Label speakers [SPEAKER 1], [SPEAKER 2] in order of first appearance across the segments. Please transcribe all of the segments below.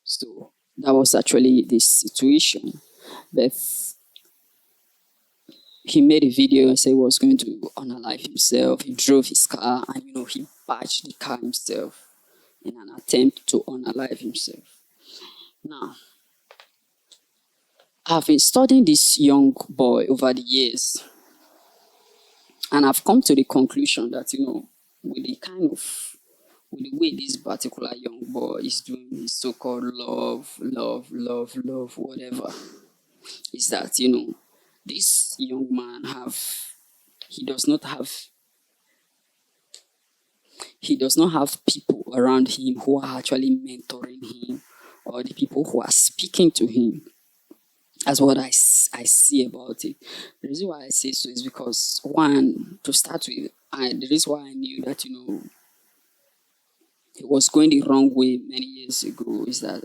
[SPEAKER 1] So that was actually the situation. But he made a video and said he was going to unalive himself. He drove his car and he bashed the car himself in an attempt to unalive himself. Now, I've been studying this young boy over the years, and I've come to the conclusion that with the way this particular young boy is doing his so-called love, whatever, is that this young man he does not have people around him who are actually mentoring him, or the people who are speaking to him. That's what I see about it. The reason why I say so is because, one, to start with, the reason why I knew that it was going the wrong way many years ago is that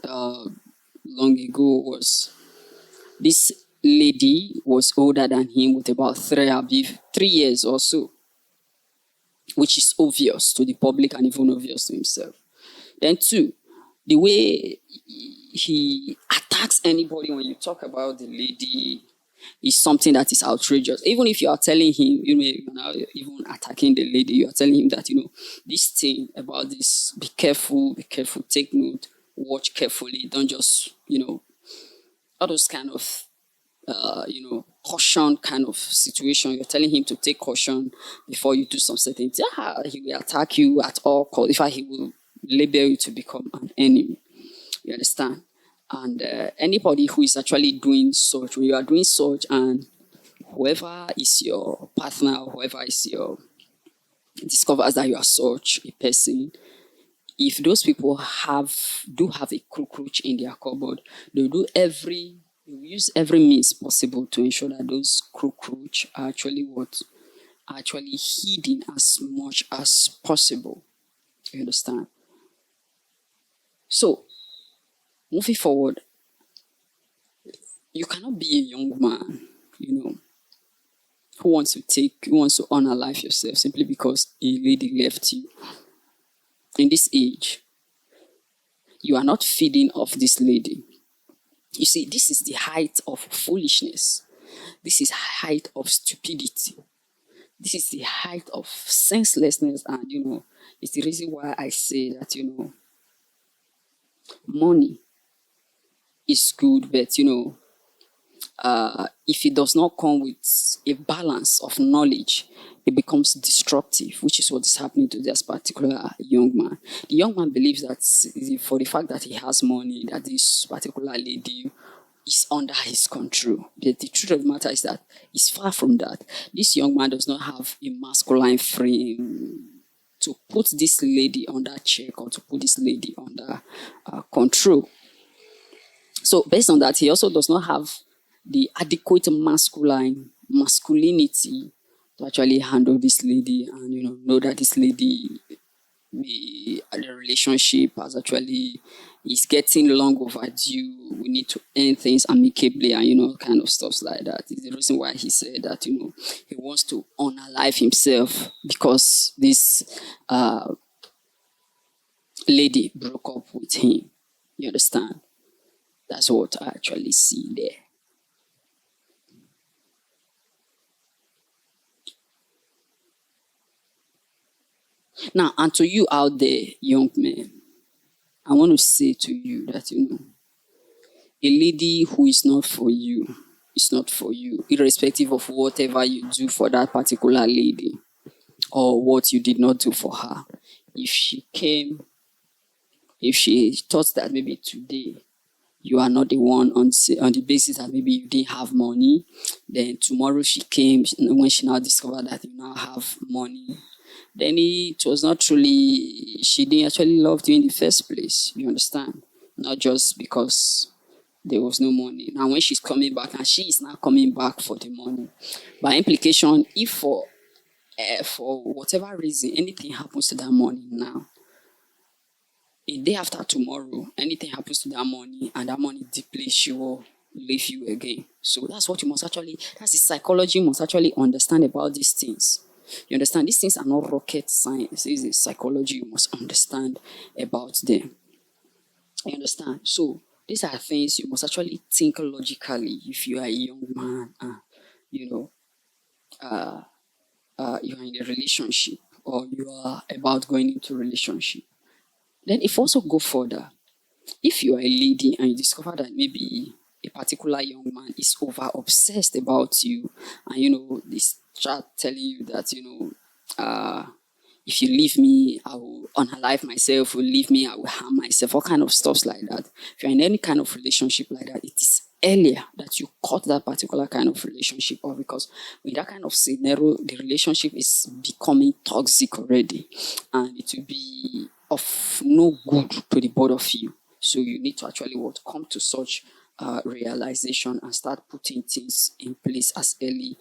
[SPEAKER 1] long ago was this lady was older than him with about 3 years or so, which is obvious to the public and even obvious to himself. Then two, the way he attacks anybody when you talk about the lady is something that is outrageous. Even if you are telling him, you're not even attacking the lady, you are telling him that, this thing about this, be careful, take note, watch carefully, don't just, all those kind of, caution kind of situation. You're telling him to take caution before you do some certain things. He will attack you at all costs. In fact, he will label you to become an enemy. You understand? And anybody who is actually doing such, when you are doing such, and whoever is your partner, whoever is discovers that you are such a person, if those people do have a cockroach in their cupboard, they will use every means possible to ensure that those cockroach are actually hidden as much as possible. You understand? So, moving forward, you cannot be a young man, who wants to unalive yourself simply because a lady left you. In this age, you are not feeding off this lady. You see, this is the height of foolishness. This is height of stupidity. This is the height of senselessness, and it's the reason why I say that money is good, but if it does not come with a balance of knowledge, it becomes destructive, which is what is happening to this particular young man. The young man believes that for the fact that he has money, that this particular lady is under his control. But the truth of the matter is that it's far from that. This young man does not have a masculine frame to put this lady under check, or to put this lady under control. So based on that, he also does not have the adequate masculinity to actually handle this lady, and know that this lady, the relationship is getting long overdue. We need to end things amicably, and kind of stuff like that. Is the reason why he said that he wants to unalive himself, because this lady broke up with him. You understand? That's what I actually see there. Now, and to you out there, young men, I want to say to you that, a lady who is not for you is not for you, irrespective of whatever you do for that particular lady, or what you did not do for her. If she thought that maybe today you are not the one on the basis that maybe you didn't have money, then tomorrow she came, when she now discovered that you now have money, then it was not truly, she didn't actually love you in the first place. You understand? Not just because there was no money. Now when she's coming back, and she is now coming back for the money, by implication, if for whatever reason anything happens to that money now, a day after tomorrow, anything happens to that money and that money depletes, she will leave you again. So that's what that's the psychology you must actually understand about these things. You understand? These things are not rocket science. This is psychology you must understand about them. You understand? So these are things you must actually think logically if you are a young man and you know you are in a relationship or you are about going into a relationship. Then if also go further, if you are a lady and you discover that maybe a particular young man is over obsessed about you and they start telling you that if you leave me, I will unalive myself. Or leave me, I will harm myself. All kind of stuff like that. If you're in any kind of relationship like that, it is earlier that you cut that particular kind of relationship off, because with that kind of scenario, the relationship is becoming toxic already, and it will be of no good to the both of you. So you need to actually come to such realization and start putting things in place as early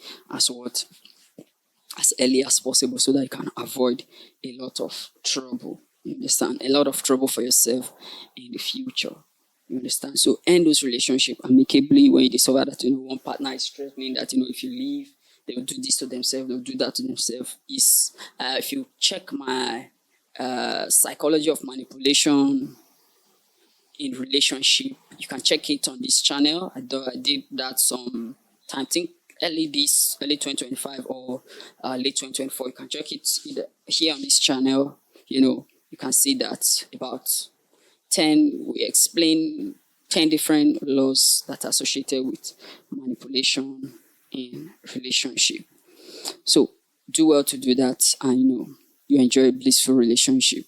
[SPEAKER 1] as possible, so that you can avoid a lot of trouble. You understand? A lot of trouble for yourself in the future. You understand? So end those relationship amicably when you discover that one partner is threatening that if you leave, they will do this to themselves, they'll do that to themselves. Is if you check my psychology of manipulation in relationship, you can check it on this channel. I did that some time, I think early 2025 or late 2024. You can check it either here on this channel. You can see that about 10, we explain 10 different laws that are associated with manipulation in relationship. So do well to do that, and you enjoy a blissful relationship.